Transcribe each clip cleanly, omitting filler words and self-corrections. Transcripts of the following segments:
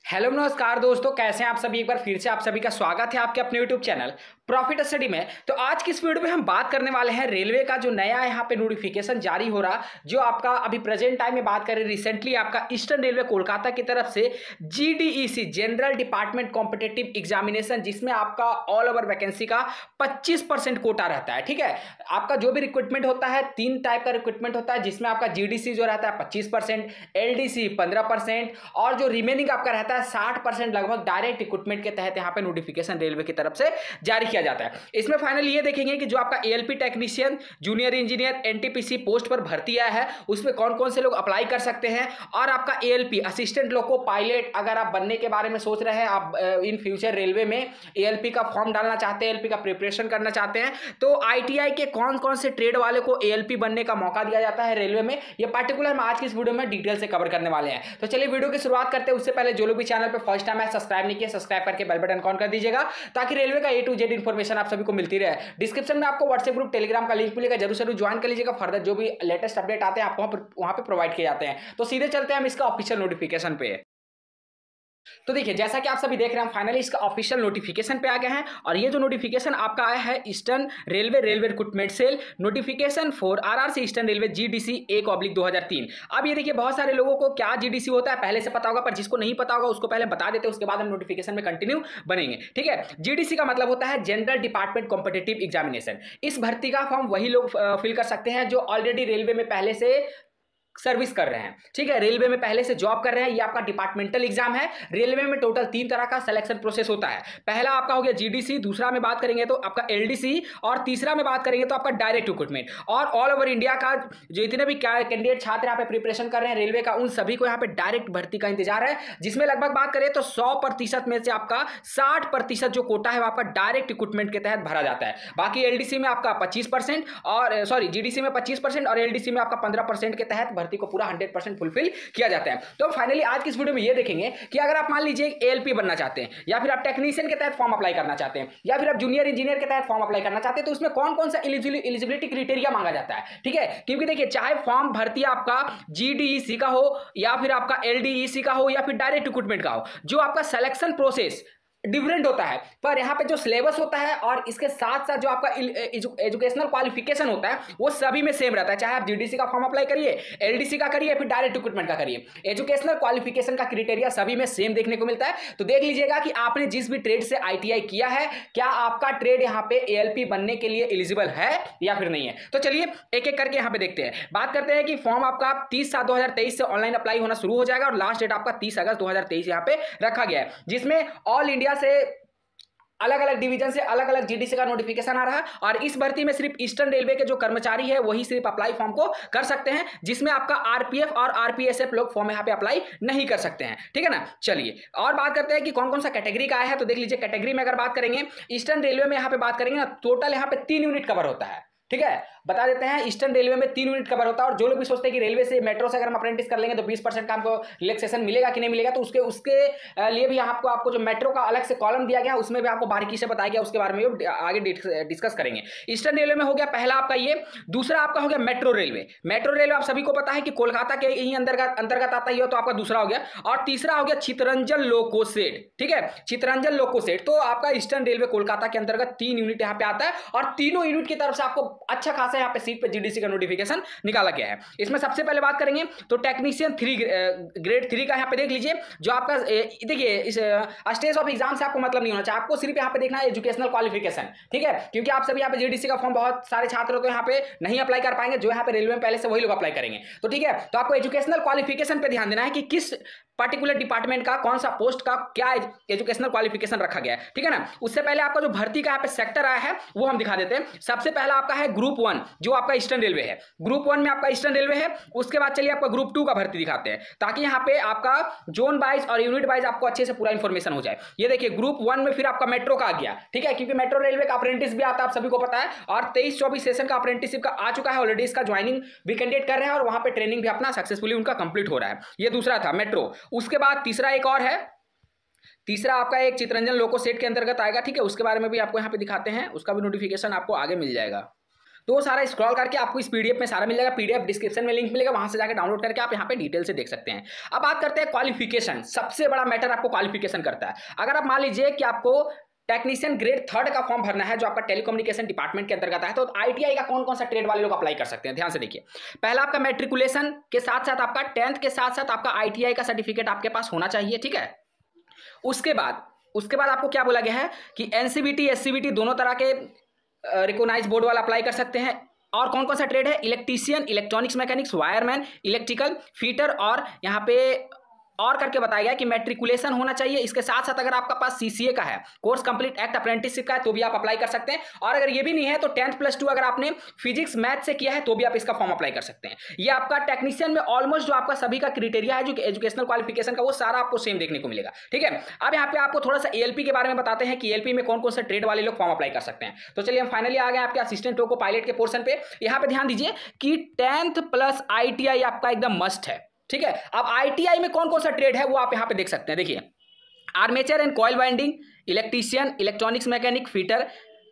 Hello नमस्कार दोस्तों, कैसे हैं आप सभी। एक बार फिर से आप सभी का स्वागत है आपके अपने यूट्यूब चैनल प्रॉफिट स्टडी में। तो आज की इस वीडियो में हम बात करने वाले हैं रेलवे का जो नया यहाँ पे नोटिफिकेशन जारी हो रहा, जो आपका अभी प्रेजेंट टाइम में बात करें, रिसेंटली आपका ईस्टर्न रेलवे कोलकाता की तरफ से GDEC general department competitive examination, जिसमें आपका ऑल ओवर वैकेंसी का 25% कोटा रहता है। ठीक है, आपका जो भी रिक्रूटमेंट होता है, 3 टाइप का रिक्रूटमेंट होता है, जिसमें आपका GDC जो रहता है 25%, LDC 15% और जो रिमेनिंग आपका रहता है 60% लगभग डायरेक्ट रिक्रूटमेंट के तहत यहाँ पे नोटिफिकेशन रेलवे की तरफ से जारी किया जाता है। इसमें फाइनली ये देखेंगे कि जो आपका ALP technician, junior engineer, NTPC post पर भर्ती आया है, उसमें कौन कौन से लोग अप्लाई कर सकते हैं। और आपका ALP असिस्टेंट लोको पायलट अगर आप बनने के बारे में सोच रहे हैं, आप इन फ्यूचर रेलवे में ALP का फॉर्म डालना चाहते हैं, ALP का प्रिपरेशन करना चाहते हैं, तो ITI के कौन कौन से ट्रेड वाले को ALP बनने का मौका दिया जाता है रेलवे में, ये पार्टिकुलर हम आज की इस वीडियो में डिटेल से कवर करने वाले हैं। तो चलिए वीडियो की शुरुआत करते हैं। उससे पहले जो लोग भी चैनल पे फर्स्ट टाइम है, सब्सक्राइब नहीं किया, सब्सक्राइब करके बेल बटन ऑन कर दीजिएगा, ताकि रेलवे का A to Z इन्फॉर्मेशन आप सभी को मिलती रहे। डिस्क्रिप्शन में आपको व्हाट्सएप ग्रुप, टेलीग्राम का लिंक मिलेगा, जरूर ज्वाइन कर लीजिएगा। फर्दर जो भी लेटेस्ट अपडेट आते हैं आपको वहां पे प्रोवाइड किए जाते हैं। तो सीधे चलते हैं हम इसका ऑफिशियल नोटिफिकेशन पे। तो देखिए, जैसा कि आप सभी देख रहे हैं, फाइनली इसका ऑफिशियल नोटिफिकेशन पे आ गए हैं। और ये जो नोटिफिकेशन आपका आया है Eastern Railway Recruitment Cell notification for RRC Eastern Railway GDC 1/2003। अब ये देखिए, बहुत सारे लोगों को क्या GDC होता है पहले से पता होगा, पर जिसको नहीं पता होगा उसको पहले बता देते हैं, उसके बाद हम नोटिफिकेशन में कंटिन्यू बनेंगे। ठीक है, GDC का मतलब होता है जनरल डिपार्टमेंट कॉम्पिटिटिव एग्जामिनेशन। इस भर्ती का फॉर्म वही लोग फिल कर सकते हैं जो ऑलरेडी रेलवे में पहले से सर्विस कर रहे हैं। ठीक है, रेलवे में पहले से जॉब कर रहे हैं। ये आपका डिपार्टमेंटल एग्जाम है। रेलवे में टोटल 3 तरह का सिलेक्शन प्रोसेस होता है। पहला आपका हो गया GDC, दूसरा में बात करेंगे तो आपका LDC, और तीसरा में बात करेंगे तो आपका डायरेक्ट रिक्रूटमेंट। और ऑल ओवर इंडिया का जो इतने भी कैंडिडेट छात्र यहाँ पे प्रिपरेशन कर रहे हैं रेलवे का, उन सभी को यहाँ पे डायरेक्ट भर्ती का इंतजार है, जिसमें लगभग बात करें तो 100% में से आपका 60% जो कोटा है वो आपका डायरेक्ट रिक्रूटमेंट के तहत भरा जाता है। बाकी LDC में आपका 25% और GDC में 25% और LDC में आपका 15% के तहत को पूरा 100% फुलफिल किया जाता है। तो फाइनली आज की इस वीडियो में ये देखेंगे कि अगर आप मान लीजिए ALP बनना चाहते हैं, या फिर आप टेक्नीशियन के तहत फॉर्म अप्लाई करना चाहते हैं, या फिर आप जूनियर इंजीनियर के तहत फॉर्म अप्लाई करना चाहते हैं, तो उसमें कौन कौन सा एलिजिबिलिटी क्राइटेरिया मांगा जाता है। ठीक है, क्योंकि देखिए, चाहे फॉर्म भर्ती आपका GDEC का हो, या फिर आपका LDEC का हो, या फिर डायरेक्ट रिक्रूटमेंट का हो, जो आपका सिलेक्शन प्रोसेस डिफरेंट होता है, पर यहाँ पे जो सिलेबस होता है और इसके साथ साथ जो आपका एजुकेशनल क्वालिफिकेशन होता है वो सभी में सेम रहता है। चाहे आप GDC का फॉर्म अप्लाई करिए, LDC का करिए, फिर डायरेक्ट रिक्रूटमेंट का करिए, एजुकेशनल क्वालिफिकेशन का क्राइटेरिया सभी में सेम देखने को मिलता है। तो देख लीजिएगा कि आपने जिस भी ट्रेड से ITI किया है, क्या आपका ट्रेड यहाँ पे ALP बनने के लिए एलिजिबल है या फिर नहीं है। तो चलिए एक एक करके यहाँ पे देखते हैं। बात करते हैं कि फॉर्म आपका 30/7/2023 से ऑनलाइन अप्लाई होना शुरू हो जाएगा, और लास्ट डेट आपका 30 अगस्त 2023 यहाँ पे रखा गया है, जिसमें ऑल इंडिया से अलग अलग डिवीजन से अलग अलग GDC का नोटिफिकेशन आ रहा है। और इस भर्ती में सिर्फ ईस्टर्न रेलवे के जो कर्मचारी है वही सिर्फ अप्लाई फॉर्म को कर सकते हैं, जिसमें आपका RPF और RPSF लोग फॉर्म यहाँ पे अप्लाई नहीं कर सकते हैं। ठीक है ना। चलिए और बात करते हैं कि कौन कौन सा कैटेगरी का आया है। तो देख लीजिए, कैटेगरी में अगर बात करेंगे, ईस्टर्न रेलवे में यहाँ पे बात करेंगे ना, टोटल यहाँ पे 3 यूनिट कवर होता है। ठीक है, बता देते हैं, ईस्टर्न रेलवे में 3 यूनिट कवर होता है। और जो लोग भी सोचते हैं कि रेलवे से, मेट्रो से अगर हम अप्रेंटिस कर लेंगे तो 20% का हमको रिलैक्सेशन मिलेगा कि नहीं मिलेगा, तो उसके लिए भी आपको जो मेट्रो का अलग से कॉलम दिया गया है, उसमें भी आपको बारीकी से बताया गया, उसके बारे में भी आगे डिस्कस करेंगे। ईस्टर्न रेलवे में हो गया पहला आपका ये। दूसरा आपका हो गया मेट्रो रेलवे। मेट्रो रेलवे आप सभी को पता है कि कोलकाता के ही अंतर्गत आता ही हो, तो आपका दूसरा हो गया। और तीसरा हो गया चित्तरंजन लोको शेड। ठीक है, चित्तरंजन लोको शेड, तो आपका ईस्टर्न रेलवे कोलकाता के अंतर्गत 3 यूनिट यहाँ पे आता है, और तीनों यूनिट की तरफ से आपको अच्छा खासा यहाँ पे सीट पे GDC का नोटिफिकेशन निकाला गया है। इसमें सबसे पहले बात करेंगे तो टेक्नीशियन 3 ग्रेड 3 का यहाँ पे देख लीजिए। जो आपका देखिए, इस स्टेज ऑफ एग्जाम से आपको मतलब नहीं होना चाहिए, आपको सिर्फ यहाँ पे देखना है एजुकेशनल क्वालिफिकेशन। ठीक है, क्योंकि आप सभी यहाँ पे GDC का फॉर्म बहुत सारे छात्र तो यहाँ पे नहीं अप्लाई कर पाएंगे, जो यहाँ पे रेलवे में पहले से वही लोग अप्लाई करेंगे। तो ठीक है, तो आपको एजुकेशनल क्वालिफिकेशन पे ध्यान देना है कि किस पर्टिकुलर डिपार्टमेंट का, कौन सा पोस्ट का क्या एजुकेशनल क्वालिफिकेशन रखा गया है। ठीक है ना। उससे पहले आपका जो भर्ती का यहाँ पे सेक्टर आया है वो हम दिखा देते हैं। सबसे पहला आपका है ग्रुप 1, जो आपका ईस्टर्न रेलवे है। ग्रुप 1 में आपका ईस्टर्न रेलवे है। उसके बाद चलिए आपका ग्रुप 2 का भर्ती दिखाते हैं, ताकि यहाँ पे आपका जोन वाइज और यूनिट वाइज आपको अच्छे से पूरा इंफॉर्मेशन हो जाए। ये देखिए, ग्रुप 1 में फिर आपका मेट्रो का आ गया। ठीक है, क्योंकि मेट्रो रेलवे का अप्रेंटिस भी आता है, आप सभी को पता है, और 23-24 सेशन का अप्रेंटिसशिप का आ चुका है ऑलरेडी। इसका ज्वाइनिंग भी कैंडिडेट कर रहे हैं, और वहां पे ट्रेनिंग भी अपना सक्सेसफुली उनका कंप्लीट हो रहा है। ये दूसरा था मेट्रो। उसके बाद तीसरा एक और है, तीसरा आपका एक चित्तरंजन लोको शेड के अंतर्गत आएगा। ठीक है, उसके बारे में भी आपको यहाँ पे दिखाते हैं, उसका भी नोटिफिकेशन आपको आगे मिल जाएगा। तो वो सारा स्क्रॉल करके आपको इस पीडीएफ में सारा मिल जाएगा। पीडीएफ डिस्क्रिप्शन में लिंक मिलेगा, वहां से जाकर डाउनलोड करके आप यहाँ पे डिटेल से देख सकते हैं। अब बात करते हैं क्वालिफिकेशन। सबसे बड़ा मैटर आपको क्वालिफिकेशन करता है। अगर आप मान लीजिए कि आपको टेक्नीशियन ग्रेड 3 का फॉर्म भरना है जो आपका टेलीकम्युनिकेशन डिपार्टमेंट के अंतर्गत है, तो आईटीआई का कौन कौन सा ट्रेड वाले लोग अप्लाई कर सकते हैं, ध्यान से देखिए। पहला आपका मैट्रिकुलेशन के साथ साथ आपका 10th के साथ साथ आपका आईटीआई का सर्टिफिकेट आपके पास होना चाहिए, ठीक है। उसके बाद आपको क्या बोला गया है कि एनसीबीटी एससीबीटी दोनों तरह के रिकॉग्नाइज बोर्ड वाला अप्लाई कर सकते हैं। और कौन कौन सा ट्रेड है, electrician, electronics mechanics, wireman, electrical, fitter, और यहाँ पे और करके बताया गया कि मैट्रिकुलेशन होना चाहिए। इसके साथ साथ अगर आपका पास सीसीए का है, कोर्स कंप्लीट एक्ट अप्रेंटिसशिप का है, तो भी आप अप्लाई कर सकते हैं। और अगर ये भी नहीं है तो 10th+2 अगर आपने फिजिक्स मैथ से किया है तो भी आप इसका फॉर्म अप्लाई कर सकते हैं। ये आपका टेक्नीशियन में ऑलमोस्ट जो आपका सभी का क्राइटेरिया है जो एजुकेशनल क्वालिफिकेशन का, वो सारा आपको सेम देखने को मिलेगा, ठीक है। अब यहाँ पे आपको थोड़ा सा एएलपी के बारे में बताते हैं कि एएलपी में कौन कौन से ट्रेड वाले लोग फॉर्म अप्लाई कर सकते हैं। तो चलिए हम फाइनली आ गए आपके असिस्टेंट टोको पायलट के पोर्शन पे। यहाँ पे ध्यान दीजिए कि 10th+ आईटीआई आपका एकदम मस्ट है, ठीक है। अब आईटीआई में कौन कौन सा ट्रेड है वो आप यहां पे देख सकते हैं। देखिए, armature and coil winding, electrician, electronics mechanic, fitter,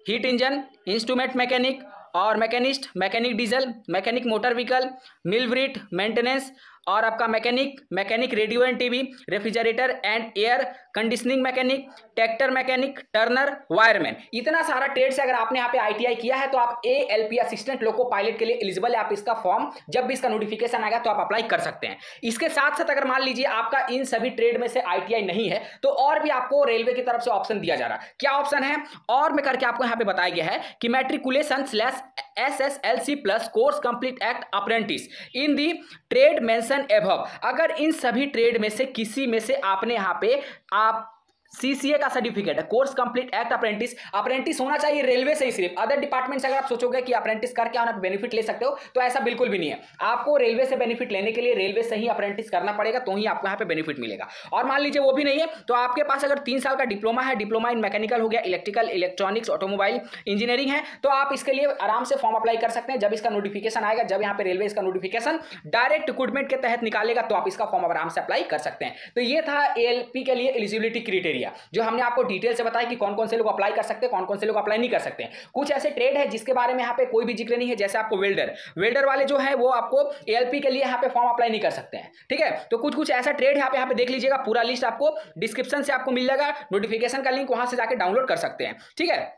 heat engine, instrument mechanic और machinist, mechanic diesel, mechanic motor vehicle, millwright maintenance, और आपका mechanic radio and TV, refrigerator and air conditioning mechanic, tractor mechanic, turner, wireman. इतना सारा trade से अगर आपने यहाँ पे आईटीआई किया है तो आप एएलपी असिस्टेंट लोको पायलट के लिए एलिजिबल है। आप इसका फॉर्म जब भी इसका नोटिफिकेशन आएगा तो आप अप्लाई कर सकते हैं। इसके साथ साथ अगर मान लीजिए आपका इन सभी ट्रेड में से आईटीआई नहीं है तो और भी आपको रेलवे की तरफ से ऑप्शन दिया जा रहा है। क्या ऑप्शन है और में करके आपको यहाँ पे बताया गया है कि मैट्रिकुलेशन/SSLC+ कोर्स कंप्लीट एक्ट अप्रेंटिस इन दी ट्रेड मेंशन एबव। अगर इन सभी ट्रेड में से किसी में से आपने यहाँ पे आप सीसीए का सर्टिफिकेट है, कोर्स कंप्लीट एक्ट अप्रेंटिस होना चाहिए रेलवे से ही सिर्फ। अदर डिपार्टमेंट से अगर आप सोचोगे कि अप्रेंटिस करके आप बेनिफिट ले सकते हो तो ऐसा बिल्कुल भी नहीं है। आपको रेलवे से बेनिफिट लेने के लिए रेलवे से ही अप्रेंटिस करना पड़ेगा, तो ही आपको यहाँ पे बेनिफिट मिलेगा। और मान लीजिए वो भी नहीं है तो आपके पास अगर 3 साल का डिप्लोमा है, डिप्लोमा इन मैकेनिकल हो गया, इलेक्ट्रिकल, इलेक्ट्रॉनिक्स, ऑटोमोबाइल इंजीनियरिंग है, तो आप इसके लिए आराम से फॉर्म अप्लाई कर सकते हैं। जब इसका नोटिफिकेशन आएगा, जब यहाँ पे रेलवे इसका नोटिफिकेशन डायरेक्ट रिक्रूटमेंट के तहत निकालेगा तो आप इसका फॉर्म आराम से अप्लाई कर सकते हैं। तो ये था एएलपी के लिए एलिजिबिलिटी क्राइटेरिया जो हमने आपको डिटेल से बताया कि कौन कौन से लोग अप्लाई कर सकते हैं, कौन कौन से लोग अप्लाई नहीं कर सकते हैं। कुछ ऐसे ट्रेड है जिसके बारे में यहाँ पे कोई भी जिक्र नहीं है, जैसे आपको वेल्डर वाले जो है वो आपको एएलपी के लिए यहाँ पे फॉर्म अप्लाई नहीं कर सकते हैं, ठीक है। तो कुछ ऐसा ट्रेड यहाँ पे देख लीजिएगा, पूरा लिस्ट आपको डिस्क्रिप्शन से आपको मिल जाएगा, नोटिफिकेशन का लिंक वहां से जाकर डाउनलोड कर सकते हैं, ठीक है।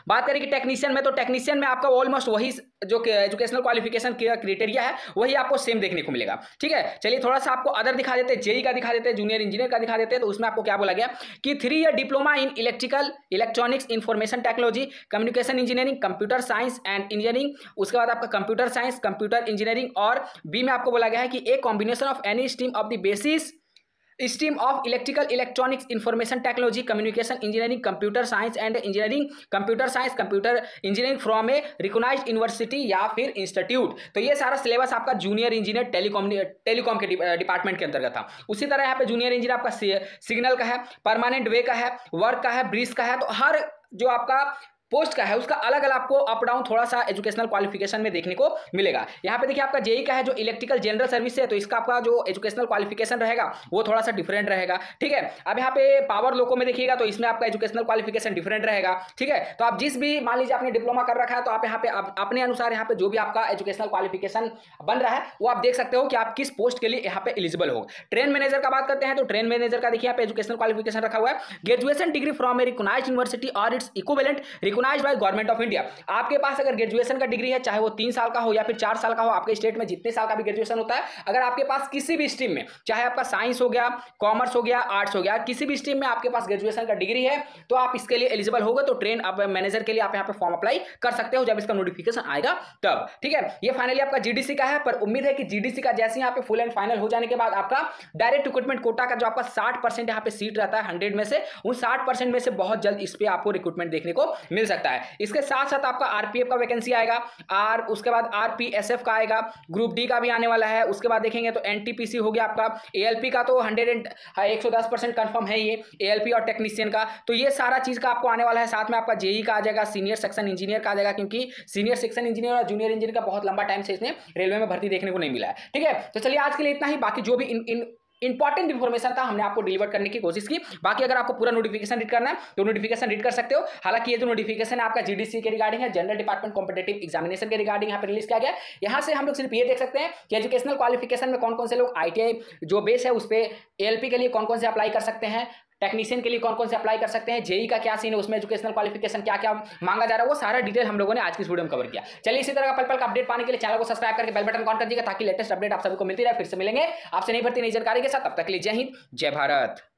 बात करें कि टेक्नीशियन में, तो टेक्नीशियन में आपका ऑलमोस्ट वही जो एजुकेशनल क्वालिफिकेशन क्राइटेरिया है वही आपको सेम देखने को मिलेगा, ठीक है। चलिए थोड़ा सा आपको अदर दिखा देते हैं, जेई का दिखा देते हैं, जूनियर इंजीनियर का दिखा देते हैं। तो उसमें आपको क्या बोला गया कि 3 year diploma in electrical, electronics, information technology, communication engineering, computer science and engineering, उसके बाद आपका कंप्यूटर साइंस, कंप्यूटर इंजीनियरिंग, और बी में आपको बोला गया है कि a combination of any stream of the basis stream of electrical, electronics, information technology, communication engineering, computer science and engineering, computer science, computer engineering from a recognised university या फिर institute. तो ये सारा सिलेबस आपका जूनियर इंजीनियर टेलीकॉम के department के अंतर्गत था। उसी तरह यहाँ पे जूनियर इंजीनियर आपका सिग्नल का है, परमानेंट वे का है, वर्क का है, ब्रिज का है। तो हर जो आपका पोस्ट का है उसका अलग अलग आपको अप डाउन थोड़ा सा एजुकेशनल क्वालिफिकेशन में देखने को मिलेगा। यहाँ पे देखिए आपका जेई का है जो इलेक्ट्रिकल जनरल सर्विस है, तो इसका आपका जो एजुकेशनल क्वालिफिकेशन रहेगा वो थोड़ा सा डिफरेंट रहेगा, ठीक है। अब यहाँ पे पावर लोको में देखिएगा तो इसमें आपका एजुकेशनल क्वालिफिकेशन डिफरेंट रहेगा, ठीक है। तो आप जिस भी मान लीजिए आपने डिप्लोमा कर रखा है तो आप यहाँ पे अपने अनुसार यहाँ पे जो भी आपका एजुकेशनल क्वालिफिकेशन बन रहा है वो आप देख सकते हो कि आप किस पोस्ट के लिए यहाँ पे एलिजिबल हो। ट्रेन मैनेजर का बात करते हैं तो ट्रेन मैनेजर का देखिए यहाँ पे एजुकेशनल क्वालिफिकेशन रखा हुआ है, graduation degree from a recognised university और its equivalent recognised by government of India. आपके पास अगर ग्रेजुएशन का डिग्री है, चाहे वो 3 साल का हो या फिर 4 साल का हो, आपके स्टेट में जितने साल का भी ग्रेजुएशन होता है, अगर आपके पास किसी भी स्ट्रीम में, चाहे आपका साइंस हो गया, कॉमर्स हो गया, आर्ट्स हो गया, किसी भी स्ट्रीम में आपके पास ग्रेजुएशन का डिग्री है तो आप इसके लिए एलिजिबल होगे। तो ट्रेन मैनेजर के लिए आप यहाँ पे फॉर्म अप्लाई कर सकते हो जब इसका नोटिफिकेशन आएगा तब, ठीक है। ये फाइनली आपका जीडीसी का है, पर उम्मीद है कि जीडीसी का जैसे यहाँ पे फुल एंड फाइनल हो जाने के बाद आपका डायरेक्ट रिक्रूटमेंट कोटा का जो आपका 60% यहाँ पे सीट रहता है 100 में से, उन 60% में से बहुत जल्द इस पे आपको रिक्रूटमेंट देखने को मिल सकता है। इसके साथ साथ आपका आरपीएफ का वैकेंसी आएगा, उसके बाद आरपीएसएफ का आएगा, ग्रुप डी का भी आने वाला है। उसके बाद देखेंगे तो एनटीपीसी हो गया आपका, एएलपी का तो 110% कंफर्म है ये, एएलपी और टेक्नीशियन का। तो ये सारा चीज का आपको आने वाला है। साथ में आपका जेई का आ जाएगा, सीनियर सेक्शन इंजीनियर का आ जाएगा, क्योंकि सीनियर सेक्शन इंजीनियर और जूनियर इंजीनियर का बहुत लंबा टाइम से इसने रेलवे में भर्ती देखने को नहीं मिला है, ठीक है। तो चलिए आज के लिए इतना ही। बाकी जो भी इन इंपॉर्टेंट इन्फॉर्मेशन था, हमने आपको डिलीवर करने की कोशिश की। बाकी अगर आपको पूरा नोटिफिकेशन रीड करना है तो नोटिफिकेशन रीड कर सकते हो। हालांकि ये जो नोटिफिकेशन है आपका जीडीसी के रिगार्डिंग है, जनरल डिपार्टमेंट कॉम्पिटिटिव एग्जामिनेशन के रिगार्डिंग यहाँ पे रिलीज किया गया। यहाँ से हम लोग सिर्फ ये देख सकते हैं कि एजुकेशनल क्वालिफिकेशन में कौन कौन से लोग आईटीआई जो बेस है उस पर एएलपी के लिए कौन कौन से अप्लाई कर सकते हैं, टेक्नीशियन के लिए कौन कौन से अप्लाई कर सकते हैं, जेई का क्या सीन है, उसमें एजुकेशनल क्वालिफिकेशन क्या क्या मांगा जा रहा है, वो सारा डिटेल हम लोगों ने आज की वीडियो में कवर किया। चलिए इसी तरह का पल पल का अपडेट पाने के लिए चैनल को सब्सक्राइब करके बेल बटन ऑन कर दीजिएगा ताकि लेटेस्ट अपडेट आप सभी को मिलती रहे। फिर से मिलेंगे आपसे नई भर्ती नई जानकारी के साथ, तब तक के लिए जय हिंद जय भारत।